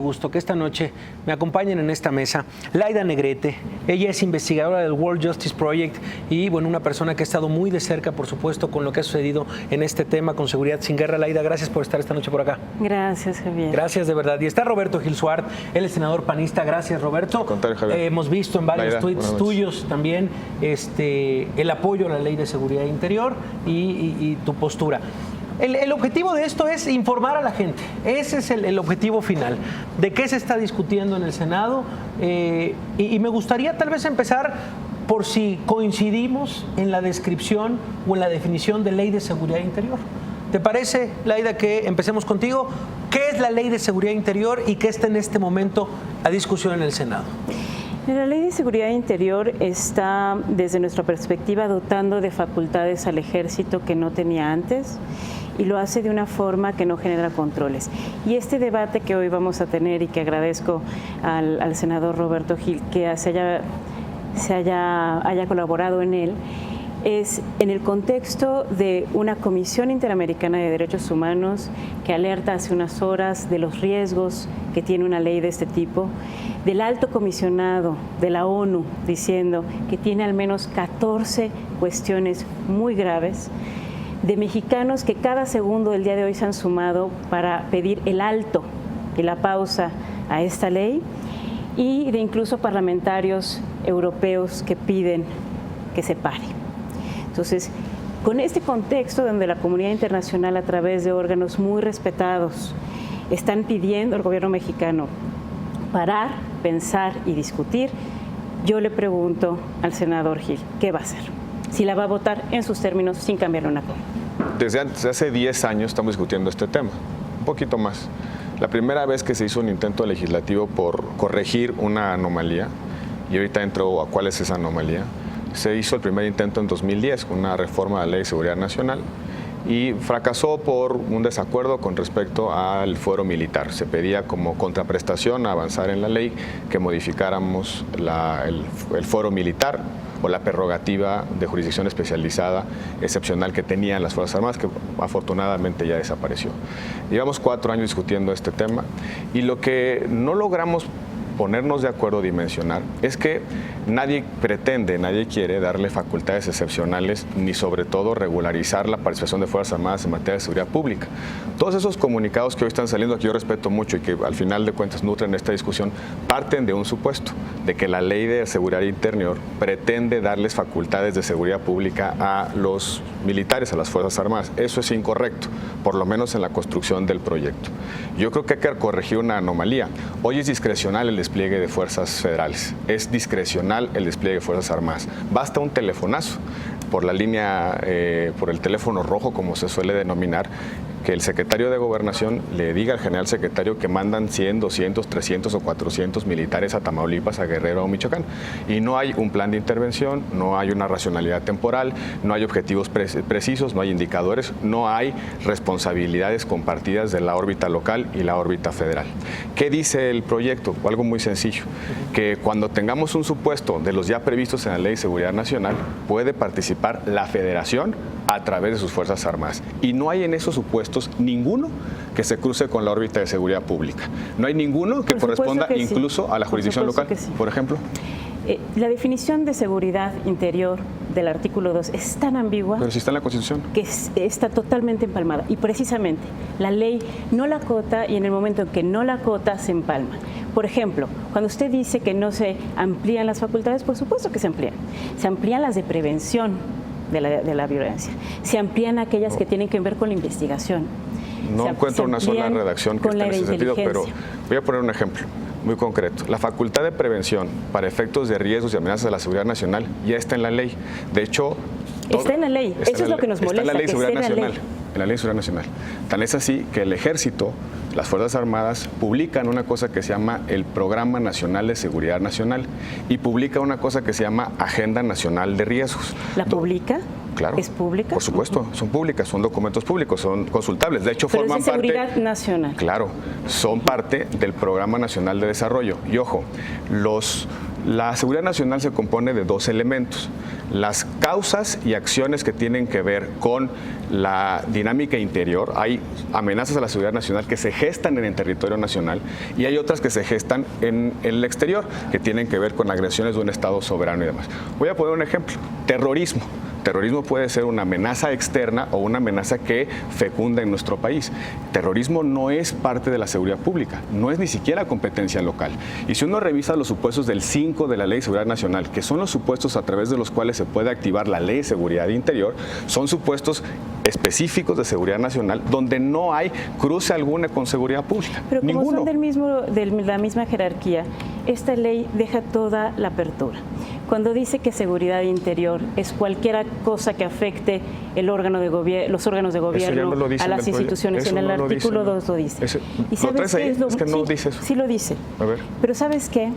Gusto que esta noche me acompañen en esta mesa Laida Negrete. Ella es investigadora del World Justice Project y bueno, una persona que ha estado muy de cerca, por supuesto, con lo que ha sucedido en este tema con Seguridad Sin Guerra. Laida, gracias por estar esta noche por acá. Gracias, Javier. Gracias, de verdad. Y está Roberto Gil Suart, él es senador panista. Gracias, Roberto. Hemos visto en varios tweets tuyos también el apoyo a la Ley de Seguridad Interior y tu postura. El objetivo de esto es informar a la gente. Ese es el objetivo final. ¿De qué se está discutiendo en el Senado? Y me gustaría tal vez empezar por si coincidimos en la descripción o en la definición de Ley de Seguridad Interior. ¿Te parece, Laida, que empecemos contigo? ¿Qué es la Ley de Seguridad Interior y qué está en este momento a discusión en el Senado? La Ley de Seguridad Interior está, desde nuestra perspectiva, dotando de facultades al Ejército que no tenía antes, y lo hace de una forma que no genera controles. Y este debate que hoy vamos a tener, y que agradezco al senador Roberto Gil que haya colaborado en él, es en el contexto de una Comisión Interamericana de Derechos Humanos que alerta hace unas horas de los riesgos que tiene una ley de este tipo, del alto comisionado de la ONU diciendo que tiene al menos 14 cuestiones muy graves, de mexicanos que cada segundo del día de hoy se han sumado para pedir el alto y la pausa a esta ley, y de incluso parlamentarios europeos que piden que se pare. Entonces, con este contexto donde la comunidad internacional, a través de órganos muy respetados, están pidiendo al gobierno mexicano parar, pensar y discutir, yo le pregunto al senador Gil, ¿qué va a hacer? Si la va a votar en sus términos sin cambiarle una coma. Desde hace 10 años estamos discutiendo este tema, un poquito más. La primera vez que se hizo un intento legislativo por corregir una anomalía, y ahorita entro a cuál es esa anomalía, se hizo el primer intento en 2010 con una reforma de la Ley de Seguridad Nacional y fracasó por un desacuerdo con respecto al fuero militar. Se pedía como contraprestación a avanzar en la ley que modificáramos el fuero militar o la prerrogativa de jurisdicción especializada excepcional que tenían las Fuerzas Armadas, que afortunadamente ya desapareció. Llevamos 4 años discutiendo este tema y lo que no logramos ponernos de acuerdo, dimensionar, es que nadie quiere darle facultades excepcionales ni sobre todo regularizar la participación de Fuerzas Armadas en materia de seguridad pública. Todos esos comunicados que hoy están saliendo, que yo respeto mucho y que al final de cuentas nutren esta discusión, parten de un supuesto, de que la Ley de Seguridad Interior pretende darles facultades de seguridad pública a los militares, a las Fuerzas Armadas. Eso es incorrecto, por lo menos en la construcción del proyecto. Yo creo que hay que corregir una anomalía. Hoy es discrecional el despliegue de fuerzas federales, es discrecional el despliegue de Fuerzas Armadas. Basta un telefonazo por la línea, por el teléfono rojo, como se suele denominar, que el secretario de Gobernación le diga al general secretario que mandan 100, 200, 300 o 400 militares a Tamaulipas, a Guerrero o Michoacán. Y no hay un plan de intervención, no hay una racionalidad temporal, no hay objetivos precisos, no hay indicadores, no hay responsabilidades compartidas de la órbita local y la órbita federal. ¿Qué dice el proyecto? Algo muy sencillo, que cuando tengamos un supuesto de los ya previstos en la Ley de Seguridad Nacional, puede participar la Federación a través de sus Fuerzas Armadas. Y no hay en esos supuestos ninguno que se cruce con la órbita de seguridad pública. No hay ninguno que corresponda incluso a la jurisdicción local, por ejemplo. La definición de seguridad interior del artículo 2 es tan ambigua. Pero si está en la Constitución. Que está totalmente empalmada. Y precisamente la ley no la acota, y en el momento en que no la acota se empalma. Por ejemplo, cuando usted dice que no se amplían las facultades, por supuesto que se amplían. Se amplían las de prevención de la violencia. Se amplían aquellas que tienen que ver con la investigación. No encuentro una sola redacción que esté en ese sentido, pero voy a poner un ejemplo muy concreto. La facultad de prevención para efectos de riesgos y amenazas a la seguridad nacional ya está en la ley. De hecho, está en la ley. Eso es lo que nos molesta. Está en la Ley de Seguridad Nacional. En la Ley de Seguridad Nacional. Tan es así que el Ejército, las Fuerzas Armadas, publican una cosa que se llama el Programa Nacional de Seguridad Nacional y publica una cosa que se llama Agenda Nacional de Riesgos. ¿La publica? Claro. ¿Es pública? Por supuesto, son públicas, son documentos públicos, son consultables. De hecho, pero forman es de seguridad nacional. Claro, son parte del Programa Nacional de Desarrollo. Y ojo, La seguridad nacional se compone de dos elementos: las causas y acciones que tienen que ver con la dinámica interior. Hay amenazas a la seguridad nacional que se gestan en el territorio nacional y hay otras que se gestan en el exterior, que tienen que ver con agresiones de un Estado soberano y demás. Voy a poner un ejemplo: terrorismo. Terrorismo puede ser una amenaza externa o una amenaza que fecunda en nuestro país. Terrorismo no es parte de la seguridad pública, no es ni siquiera competencia local. Y si uno revisa los supuestos del 5 de la Ley de Seguridad Nacional, que son los supuestos a través de los cuales se puede activar la Ley de Seguridad Interior, son supuestos específicos de seguridad nacional donde no hay cruce alguna con seguridad pública. Pero como ninguno. Son de la misma jerarquía, esta ley deja toda la apertura. Cuando dice que seguridad interior es cualquier cosa que afecte los órganos de gobierno, no a las instituciones, en el no artículo 2 lo dice. ¿Y sabes qué es lo que no dice eso? Sí lo dice. A ver. Pero ¿sabes qué?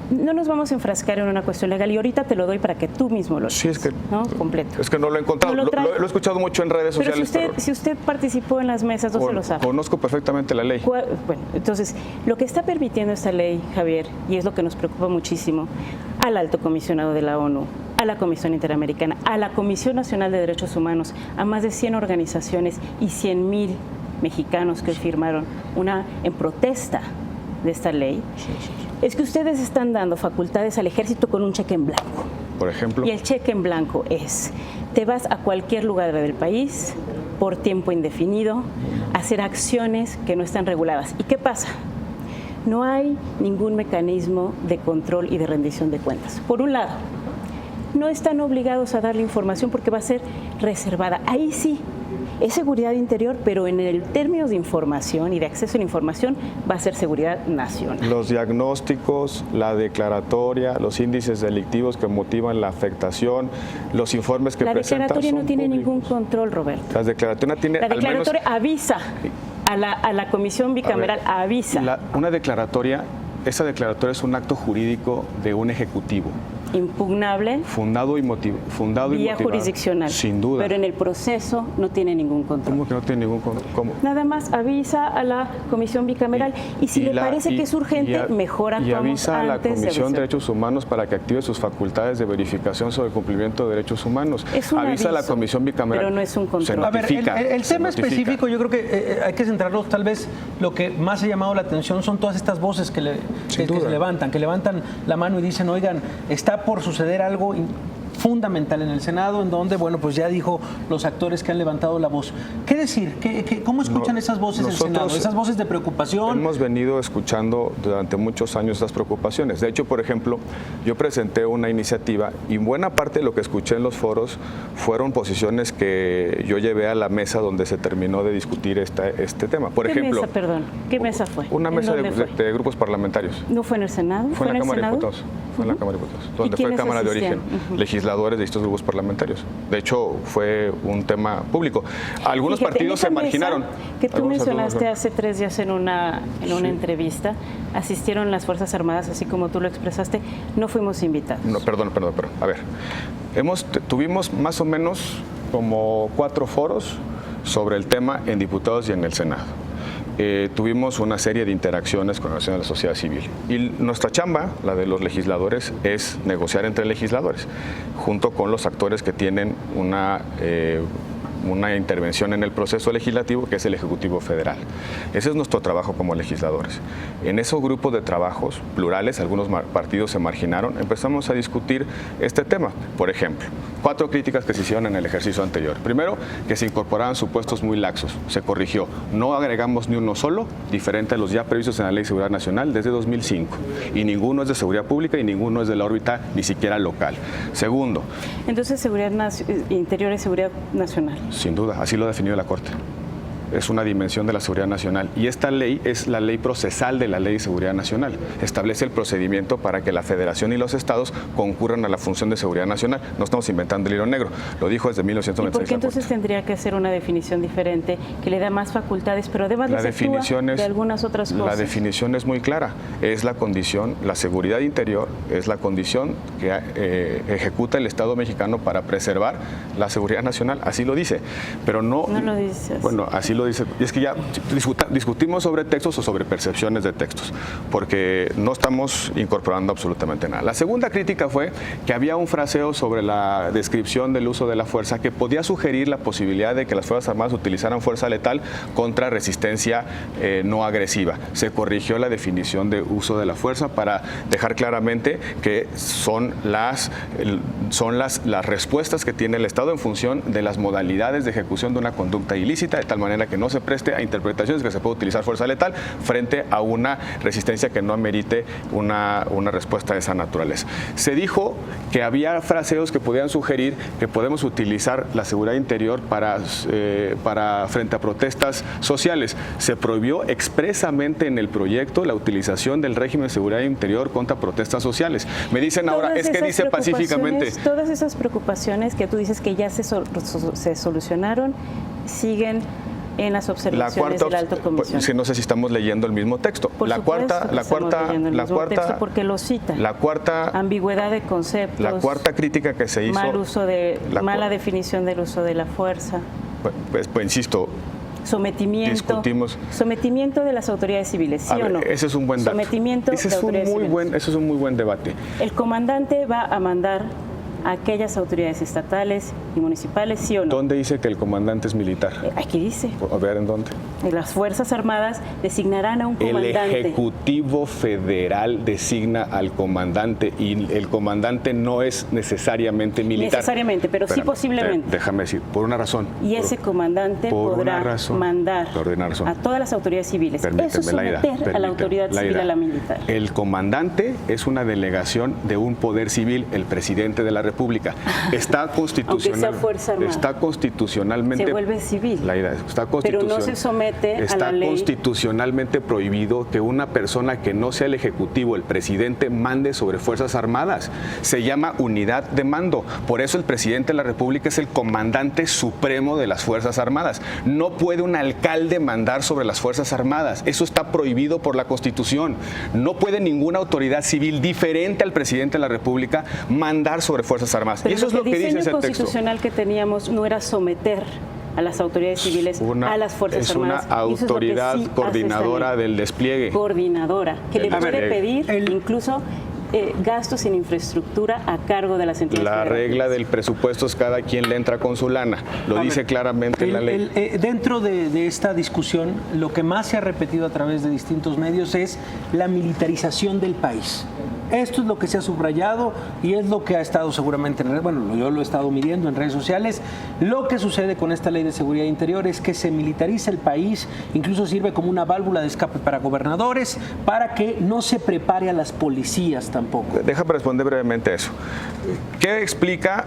No nos vamos a enfrascar en una cuestión legal y ahorita te lo doy para que tú mismo lo leas. Sí, es que, ¿no? Completo. Es que no lo he encontrado. Lo he escuchado mucho en redes sociales. Si usted participó en las mesas, no se lo sabe. Conozco perfectamente la ley. Bueno, entonces, lo que está permitiendo esta ley, Javier, y es lo que nos preocupa muchísimo, al Alto Comisionado de la ONU, a la Comisión Interamericana, a la Comisión Nacional de Derechos Humanos, a más de 100 organizaciones y 100,000 mexicanos que firmaron en protesta de esta ley, es que ustedes están dando facultades al ejército con un cheque en blanco. Por ejemplo. Y el cheque en blanco es: te vas a cualquier lugar del país por tiempo indefinido a hacer acciones que no están reguladas. ¿Y qué pasa? No hay ningún mecanismo de control y de rendición de cuentas. Por un lado, no están obligados a darle información porque va a ser reservada. Ahí sí, es seguridad interior, pero en el términos de información y de acceso a la información va a ser seguridad nacional. Los diagnósticos, la declaratoria, los índices delictivos que motivan la afectación, los informes que presentan. La declaratoria no tiene públicos. Ningún control, Roberto. La declaratoria tiene. La declaratoria avisa a la comisión bicameral, avisa. Una declaratoria, esa declaratoria es un acto jurídico de un ejecutivo. Impugnable, fundado y motivado, vía jurisdiccional, sin duda. Pero en el proceso no tiene ningún control. ¿Cómo que no tiene ningún control? ¿Cómo? Nada más avisa a la Comisión Bicameral y si le parece que es urgente, mejor actuamos. Y avisa a la Comisión de Derechos Humanos para que active sus facultades de verificación sobre el cumplimiento de derechos humanos. Es un avisa aviso, a la Comisión Bicameral. Pero no es un control. A ver, el tema específico, yo creo que hay que centrarnos. Tal vez lo que más ha llamado la atención son todas estas voces que se levantan la mano y dicen: oigan, está por suceder algo fundamental en el Senado, en donde, bueno, pues ya dijo los actores que han levantado la voz. ¿Qué decir? ¿Cómo escuchan esas voces en el Senado? Esas voces de preocupación. Hemos venido escuchando durante muchos años estas preocupaciones. De hecho, por ejemplo, yo presenté una iniciativa y buena parte de lo que escuché en los foros fueron posiciones que yo llevé a la mesa donde se terminó de discutir este tema. Por ejemplo, mesa, perdón? ¿Qué mesa fue? Una mesa de grupos parlamentarios. ¿No fue en el Senado? Fue en la Cámara de Diputados. Fue en la Cámara de Diputados, donde fue Cámara de Origen. Legisladores de estos grupos parlamentarios. De hecho, fue un tema público. Algunos partidos se marginaron. Que tú mencionaste hace 3 días en una entrevista, asistieron las Fuerzas Armadas, así como tú lo expresaste, no fuimos invitados. No, perdón. A ver, tuvimos más o menos como 4 foros sobre el tema en diputados y en el Senado. Tuvimos una serie de interacciones con relación a la sociedad civil. Y nuestra chamba, la de los legisladores, es negociar entre legisladores, junto con los actores que tienen una intervención en el proceso legislativo, que es el Ejecutivo Federal. Ese es nuestro trabajo como legisladores. En esos grupos de trabajos plurales, algunos partidos se marginaron, empezamos a discutir este tema. Por ejemplo, 4 críticas que se hicieron en el ejercicio anterior. Primero, que se incorporaban supuestos muy laxos. Se corrigió. No agregamos ni uno solo, diferente a los ya previstos en la Ley de Seguridad Nacional desde 2005. Y ninguno es de seguridad pública y ninguno es de la órbita ni siquiera local. Segundo. Entonces, seguridad interior es seguridad nacional. Sin duda, así lo ha definido la Corte. Es una dimensión de la seguridad nacional. Y esta ley es la ley procesal de la Ley de Seguridad Nacional. Establece el procedimiento para que la Federación y los estados concurran a la función de seguridad nacional. No estamos inventando el hilo negro. Lo dijo desde 1996. ¿Y por qué entonces tendría que hacer una definición diferente que le da más facultades, pero además la definición de algunas otras cosas? La definición es muy clara. Es la condición, la seguridad interior es la condición que ejecuta el Estado mexicano para preservar la seguridad nacional. Así lo dice. Pero no lo dice así. Bueno, así lo dice. Y es que ya discutimos sobre textos o sobre percepciones de textos, porque no estamos incorporando absolutamente nada. La segunda crítica fue que había un fraseo sobre la descripción del uso de la fuerza que podía sugerir la posibilidad de que las Fuerzas Armadas utilizaran fuerza letal contra resistencia no agresiva. Se corrigió la definición de uso de la fuerza para dejar claramente que son las respuestas que tiene el Estado en función de las modalidades de ejecución de una conducta ilícita, de tal manera que no se preste a interpretaciones que se puede utilizar fuerza letal frente a una resistencia que no amerite una respuesta de esa naturaleza. Se dijo que había fraseos que podían sugerir que podemos utilizar la seguridad interior para frente a protestas sociales. Se prohibió expresamente en el proyecto la utilización del régimen de seguridad interior contra protestas sociales. Me dicen ahora, es que dice pacíficamente. Todas esas preocupaciones que tú dices que ya se solucionaron, siguen en las observaciones del Alto Comisionado. No sé si estamos leyendo el mismo texto. La cuarta, porque lo cita. La cuarta ambigüedad de conceptos. La cuarta crítica que se hizo. Mala definición del uso de la fuerza. Pues insisto. Sometimiento de las autoridades civiles, ¿sí o no? Ese es un buen dato. Ese es un muy buen debate. El comandante va a mandar a aquellas autoridades estatales y municipales, ¿sí o no? ¿Dónde dice que el comandante es militar? Aquí dice. A ver, ¿en dónde? Las Fuerzas Armadas designarán a un comandante. El Ejecutivo Federal designa al comandante y el comandante no es necesariamente militar. Necesariamente, pero sí posiblemente. Déjame decir, por una razón. Y ese comandante podrá mandar a todas las autoridades civiles. Eso es someter a la autoridad civil a la militar. El comandante es una delegación de un poder civil, el presidente de la República. Está constitucionalmente. Se vuelve civil. Pero no se somete a la ley. Está constitucionalmente prohibido que una persona que no sea el Ejecutivo, el presidente, mande sobre Fuerzas Armadas. Se llama unidad de mando. Por eso el presidente de la República es el comandante supremo de las Fuerzas Armadas. No puede un alcalde mandar sobre las Fuerzas Armadas. Eso está prohibido por la Constitución. No puede ninguna autoridad civil diferente al presidente de la República mandar sobre Fuerzas Armadas. Pero y eso es lo que dice ese texto. El diseño constitucional que teníamos no era someter a las autoridades civiles, a las Fuerzas Armadas. Es una autoridad coordinadora del despliegue. Coordinadora, que le puede pedir incluso gastos en infraestructura a cargo de las entidades federales. La regla del presupuesto es cada quien le entra con su lana. Lo dice claramente en la ley. Dentro de esta discusión, lo que más se ha repetido a través de distintos medios es la militarización del país. Esto es lo que se ha subrayado y es lo que ha estado seguramente yo lo he estado midiendo en redes sociales. Lo que sucede con esta ley de seguridad interior es que se militariza el país, incluso sirve como una válvula de escape para gobernadores, para que no se prepare a las policías tampoco. Déjame responder brevemente eso. ¿Qué explica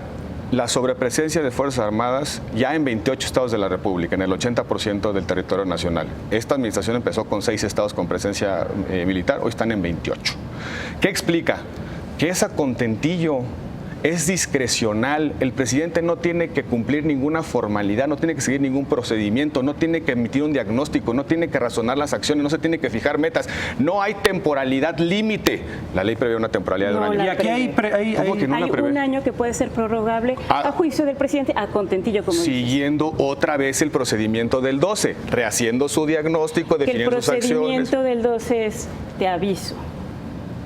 la sobrepresencia de Fuerzas Armadas ya en 28 estados de la República, en el 80% del territorio nacional? Esta administración empezó con 6 estados con presencia militar, hoy están en 28. ¿Qué explica? Que es a contentillo, es discrecional. El presidente no tiene que cumplir ninguna formalidad, no tiene que seguir ningún procedimiento, no tiene que emitir un diagnóstico, no tiene que razonar las acciones, no se tiene que fijar metas. No hay temporalidad límite. La ley prevé una temporalidad de un año. Y aquí hay un año que puede ser prorrogable a juicio del presidente, a contentillo, como siguiendo dices. Otra vez el procedimiento del 12, rehaciendo su diagnóstico, definiendo sus acciones. El procedimiento del 12 es, te aviso,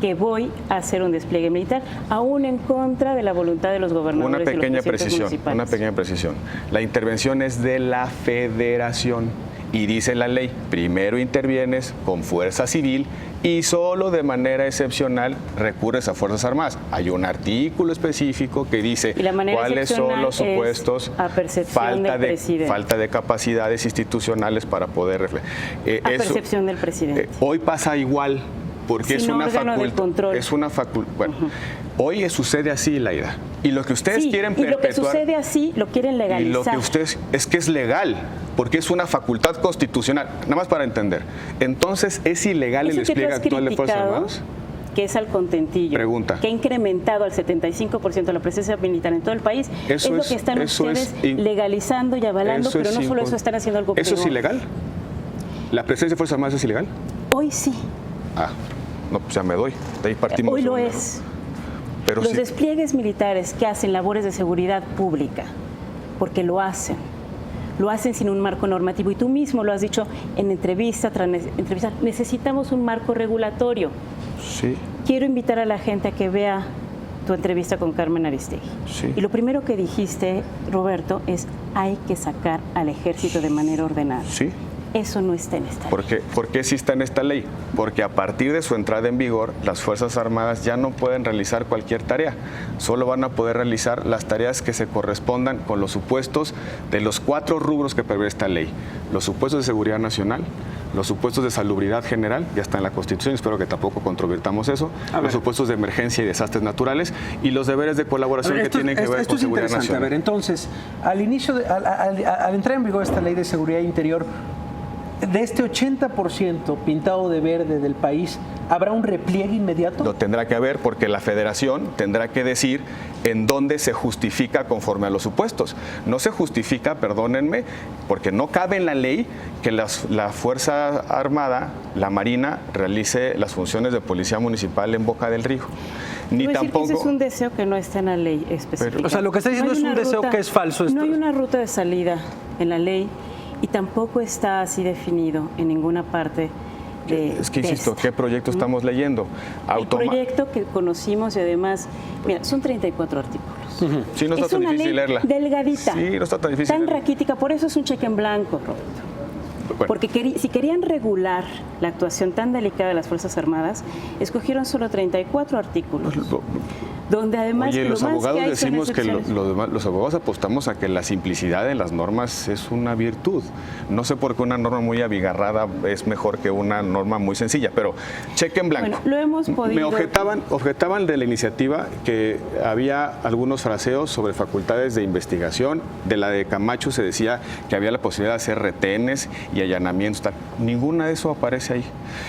que voy a hacer un despliegue militar, aún en contra de la voluntad de los gobernadores y los presidentes municipales. Una pequeña precisión. La intervención es de la Federación y dice la ley, primero intervienes con fuerza civil y solo de manera excepcional recurres a Fuerzas Armadas. Hay un artículo específico que dice cuáles son los supuestos, falta de capacidades institucionales para poder reflejar. A percepción del presidente. Hoy pasa igual. Porque es una facultad. Bueno, hoy sucede así, Laida. Y lo que ustedes quieren perpetuar. Y lo que sucede así lo quieren legalizar. Y lo que ustedes es que es legal, porque es una facultad constitucional. Nada más para entender. Entonces, ¿es ilegal el despliegue actual de Fuerzas Armadas? Que es al contentillo, Pregunta. Que ha incrementado al 75% la presencia militar en todo el país, es lo que están ustedes legalizando y avalando, pero no solo eso, están haciendo algo peor. ¿Eso es ilegal? ¿La presencia de Fuerzas Armadas es ilegal? Hoy sí. No, pues ya me doy. De ahí partimos. Hoy lo es. Pero los despliegues militares que hacen labores de seguridad pública, porque lo hacen, lo hacen sin un marco normativo. Y tú mismo lo has dicho en entrevista tras entrevista, necesitamos un marco regulatorio. Sí. Quiero invitar a la gente a que vea tu entrevista con Carmen Aristegui. Sí. Y lo primero que dijiste, Roberto, es hay que sacar al ejército de manera ordenada. Sí. Eso no está en esta ley. ¿Por qué sí está en esta ley? Porque a partir de su entrada en vigor, las Fuerzas Armadas ya no pueden realizar cualquier tarea. Solo van a poder realizar las tareas que se correspondan con los supuestos de los 4 rubros que prevé esta ley. Los supuestos de seguridad nacional, los supuestos de salubridad general, ya está en la Constitución, espero que tampoco controvirtamos eso, los supuestos de emergencia y desastres naturales y los deberes de colaboración que tienen que ver con seguridad nacional. A ver, entonces, al inicio, al entrar en vigor esta ley de seguridad interior, de este 80% pintado de verde del país, ¿habrá un repliegue inmediato? Lo tendrá que haber porque la Federación tendrá que decir en dónde se justifica conforme a los supuestos. No se justifica, perdónenme, porque no cabe en la ley que la Fuerza Armada, la Marina, realice las funciones de policía municipal en Boca del Río. Ni tampoco. Ese es un deseo que no está en la ley específica. O sea, lo que está diciendo es un deseo que es falso. No hay una ruta de salida en la ley. Y tampoco está así definido en ninguna parte de Es que insisto, ¿qué proyecto estamos leyendo? El proyecto que conocimos y además, mira, son 34 artículos. Sí, no está tan difícil leerla. Delgadita. Sí, no está tan difícil. Tan raquítica, por eso es un cheque en blanco, Roberto. Bueno. Porque si querían regular la actuación tan delicada de las Fuerzas Armadas, escogieron solo 34 artículos. Donde además, oye, los abogados decimos que los abogados apostamos a que la simplicidad de las normas es una virtud. No sé por qué una norma muy abigarrada es mejor que una norma muy sencilla, pero cheque en blanco. Bueno, lo hemos podido. Me objetaban de la iniciativa que había algunos fraseos sobre facultades de investigación. De la de Camacho se decía que había la posibilidad de hacer retenes y allanamientos. Tal. Ninguna de eso aparece ahí.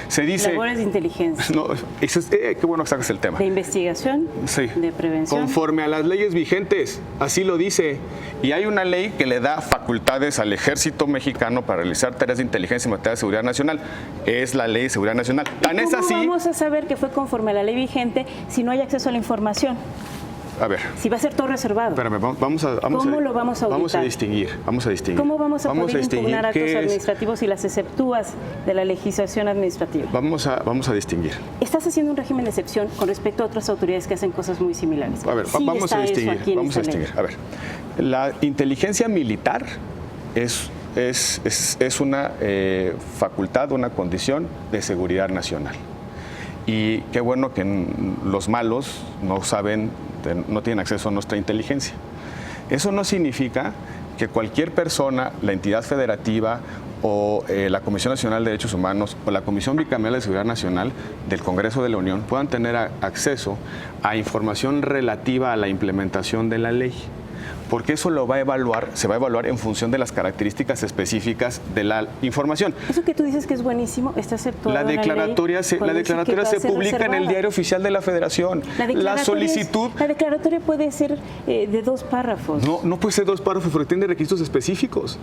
Se dice. Labores de inteligencia. No, eso es, qué bueno que sacas el tema. De investigación. Sí. De prevención. Conforme a las leyes vigentes, así lo dice. Y hay una ley que le da facultades al Ejército Mexicano para realizar tareas de inteligencia en materia de seguridad nacional. Es la Ley de Seguridad Nacional. Tan es así. ¿Cómo vamos a saber que fue conforme a la ley vigente si no hay acceso a la información? A ver. Si va a ser todo reservado. Espérame, ¿Cómo lo vamos a auditar? Vamos a distinguir. ¿Cómo vamos a poder impugnar actos administrativos si las exceptúas de la legislación administrativa? Vamos a distinguir. Estás haciendo un régimen de excepción con respecto a otras autoridades que hacen cosas muy similares. A ver, vamos a distinguir. A ver, la inteligencia militar es una facultad, una condición de seguridad nacional. Y qué bueno que los malos no tienen acceso a nuestra inteligencia. Eso no significa que cualquier persona, la entidad federativa o la Comisión Nacional de Derechos Humanos o la Comisión Bicameral de Seguridad Nacional del Congreso de la Unión puedan tener acceso a información relativa a la implementación de la ley. Porque eso se va a evaluar en función de las características específicas de la información. Eso que tú dices que es buenísimo está aceptado. La declaratoria se publica en el Diario Oficial de la Federación. La solicitud. La declaratoria puede ser de 2 párrafos. No puede ser 2 párrafos porque tiene requisitos específicos.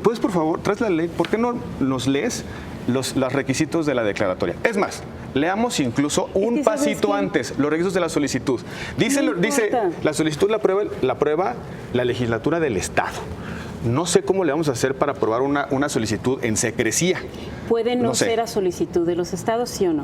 ¿Puedes, por favor, traes la ley? ¿Por qué no nos lees los requisitos de la declaratoria? Es más, leamos incluso un pasito antes, los requisitos de la solicitud. Dice la solicitud la aprueba la legislatura del Estado. No sé cómo le vamos a hacer para aprobar una solicitud en secrecía. ¿Puede no ser a solicitud de los estados, sí o no?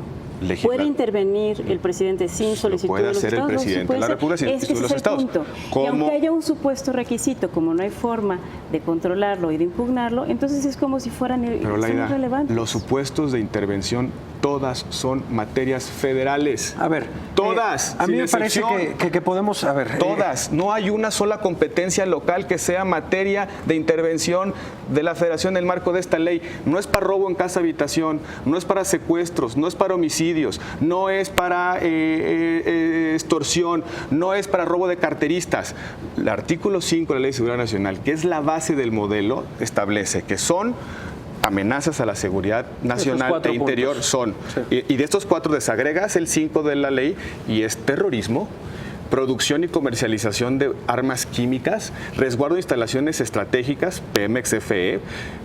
¿Puede intervenir el presidente sin solicitud de los estados? Puede hacer el presidente de la República sin solicitud de los estados. Y aunque haya un supuesto requisito, como no hay forma de controlarlo y de impugnarlo, entonces es como si fueran irrelevantes. Los supuestos de intervención todas son materias federales. A ver, todas. A mí me parece que podemos, a ver. Todas. No hay una sola competencia local que sea materia de intervención de la Federación en el marco de esta ley. No es para robo en casa habitación, no es para secuestros, no es para homicidios, no es para extorsión, no es para robo de carteristas. El artículo 5 de la Ley de Seguridad Nacional, que es la base del modelo, establece que son amenazas a la seguridad nacional e interior puntos. Y de estos 4 desagregas el 5 de la ley y es terrorismo, producción y comercialización de armas químicas, resguardo de instalaciones estratégicas, Pemex-FE,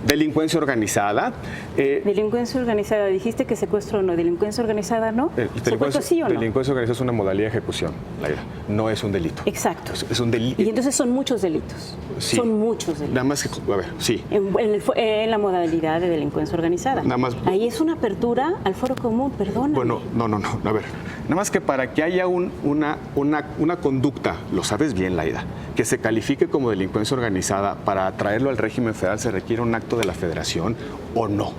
delincuencia organizada. Delincuencia organizada, dijiste que secuestro no, delincuencia organizada no. ¿Secuestro sí o no? Delincuencia organizada es una modalidad de ejecución, Laida, no es un delito. Exacto. Es un delito. Y entonces son muchos delitos. Sí. Son muchos delitos. Nada más que, a ver, sí. En la modalidad de delincuencia organizada. Nada más. Ahí es una apertura al foro común, perdóname. Bueno, no, a ver, nada más que para que haya una conducta, lo sabes bien, Laida, que se califique como delincuencia organizada para traerlo al régimen federal, ¿se requiere un acto de la federación o no?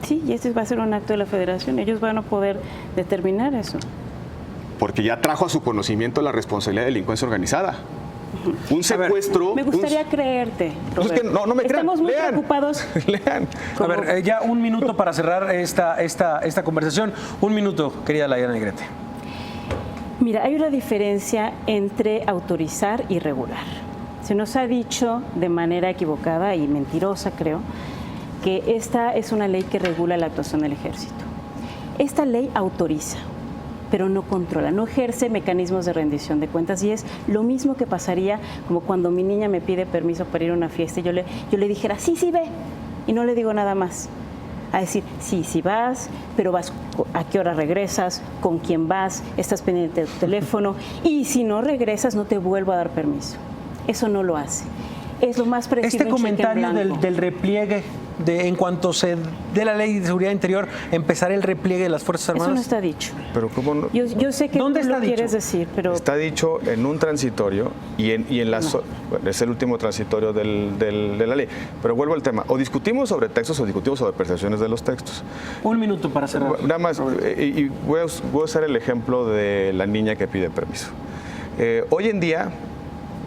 Sí, y este va a ser un acto de la federación, ellos van a poder determinar eso. Porque ya trajo a su conocimiento la responsabilidad de delincuencia organizada. Un secuestro. Me gustaría creerte, Roberto. Es que no me crean. Estamos muy Lean. preocupados. Lean. A ver, ya un minuto para cerrar esta conversación. Un minuto, querida Laida Negrete. Mira, hay una diferencia entre autorizar y regular. Se nos ha dicho de manera equivocada y mentirosa, creo, que esta es una ley que regula la actuación del ejército. Esta ley autoriza, pero no controla, no ejerce mecanismos de rendición de cuentas, y es lo mismo que pasaría como cuando mi niña me pide permiso para ir a una fiesta y yo le dijera, sí, ve, y no le digo nada más. A decir, sí vas, pero vas, ¿a qué hora regresas? ¿Con quién vas? ¿Estás pendiente de tu teléfono? Y si no regresas, no te vuelvo a dar permiso. Eso no lo hace. Es lo más preciso. Este comentario del repliegue, en cuanto se dé la ley de seguridad interior, empezará el repliegue de las Fuerzas Armadas. Eso no está dicho. Pero ¿cómo no? Yo sé que ¿Dónde tú lo está dicho? quieres decir, pero... Está dicho en un transitorio y en la... Bueno, es el último transitorio de la ley. Pero vuelvo al tema. O discutimos sobre textos o discutimos sobre percepciones de los textos. Un minuto para cerrar. Nada más, y voy a usar el ejemplo de la niña que pide permiso. Hoy en día,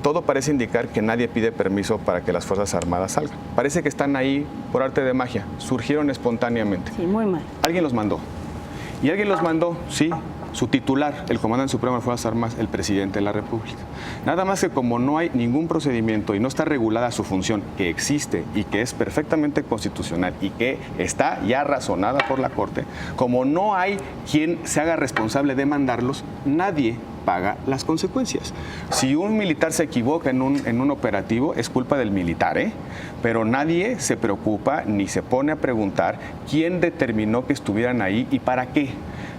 todo parece indicar que nadie pide permiso para que las Fuerzas Armadas salgan. Parece que están ahí por arte de magia, surgieron espontáneamente. Sí, muy mal. Alguien los mandó. Y alguien los mandó, sí, su titular, el comandante supremo de las Fuerzas Armadas, el presidente de la República. Nada más que como no hay ningún procedimiento y no está regulada su función, que existe y que es perfectamente constitucional y que está ya razonada por la Corte, como no hay quien se haga responsable de mandarlos, nadie paga las consecuencias. Si un militar se equivoca en un operativo, es culpa del militar, pero nadie se preocupa ni se pone a preguntar quién determinó que estuvieran ahí y para qué.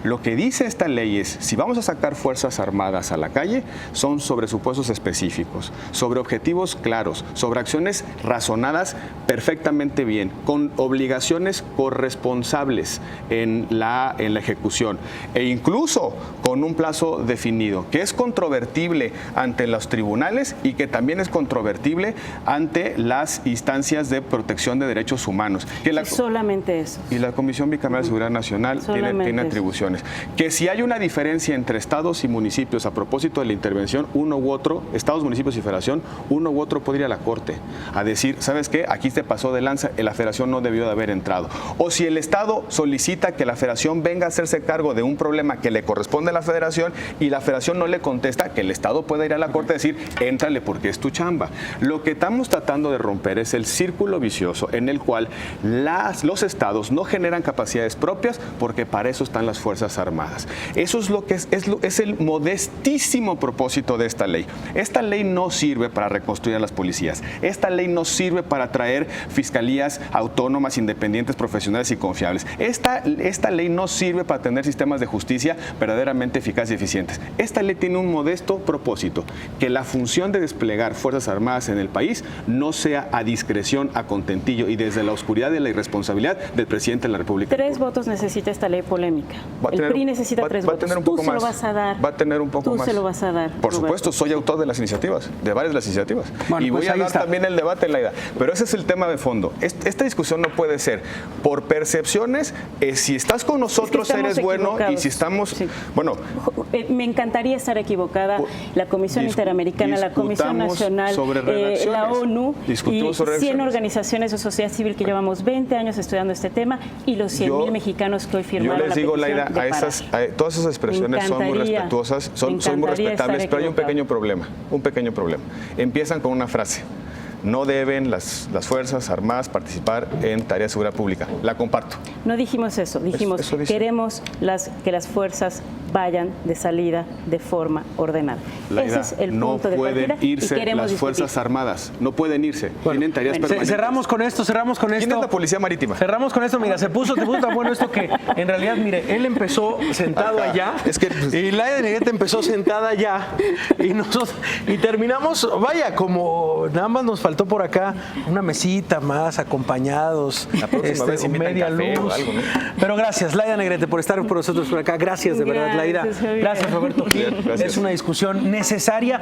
Lo que dice esta ley es, si vamos a sacar Fuerzas Armadas a la calle, son sobre supuestos específicos, sobre objetivos claros, sobre acciones razonadas perfectamente bien, con obligaciones corresponsables en la ejecución e incluso con un plazo definido, que es controvertible ante los tribunales y que también es controvertible ante las instancias de protección de derechos humanos. Solamente eso. Y la Comisión Bicameral de Seguridad Nacional tiene atribuciones. Que si hay una diferencia entre estados y municipios a propósito de la intervención, uno u otro, estados, municipios y federación, uno u otro puede ir a la Corte a decir, ¿sabes qué? Aquí te pasó de lanza, la federación no debió de haber entrado. O si el estado solicita que la federación venga a hacerse cargo de un problema que le corresponde a la federación y la federación no le contesta, que el estado pueda ir a la Corte a decir, éntrale porque es tu chamba. Lo que estamos tratando de romper es el círculo vicioso en el cual los estados no generan capacidades propias porque para eso están las Fuerzas Armadas. Eso es lo que es el modestísimo propósito de esta ley. Esta ley no sirve para reconstruir a las policías. Esta ley no sirve para traer fiscalías autónomas, independientes, profesionales y confiables. Esta ley no sirve para tener sistemas de justicia verdaderamente eficaces y eficientes. Esta ley tiene un modesto propósito, que la función de desplegar Fuerzas Armadas en el país no sea a discreción, a contentillo y desde la oscuridad de la irresponsabilidad del presidente de la República. 3 votos necesita esta ley polémica. El PRI necesita 3 votos. Tú se lo vas a dar. Va a tener un poco más. Tú se lo vas a dar. Por supuesto, soy autor de las iniciativas, de varias de las iniciativas. Bueno, y voy pues a dar también el debate, Laida. Pero ese es el tema de fondo. Esta discusión no puede ser por percepciones. Si estás con nosotros, eres bueno. Y si estamos... Sí. Bueno... Me encantaría estar equivocada. La Comisión Interamericana, la Comisión Nacional, la ONU y 100 organizaciones de sociedad civil que llevamos 20 años estudiando este tema y los 100,000 mexicanos que hoy firmaron la petición. Yo les digo, Laida, todas esas expresiones son muy respetuosas, son muy respetables, pero hay un pequeño problema. Empiezan con una frase. No deben las Fuerzas Armadas participar en tareas de seguridad pública. La comparto. No dijimos eso, dijimos queremos que las fuerzas vayan de salida de forma ordenada. Laida, Ese es el no punto de pueden partida irse y queremos las discutir. Fuerzas Armadas, no pueden irse, tienen tareas permanentes. Cerramos con esto. ¿Quién es la Policía Marítima? Cerramos con esto, mira, se puso tan bueno esto que en realidad, mire, él empezó sentado allá y Laida Negrete empezó sentada allá y nosotros terminamos, vaya, como nada más nos faltó por acá una mesita más, acompañados, La próxima vez invitan media café luz. o algo, ¿no? Pero gracias, Laida Negrete, por estar por nosotros por acá. Gracias, de verdad, Laida. Gracias, Javier. Gracias, Roberto Gil. Gracias. Es una discusión necesaria.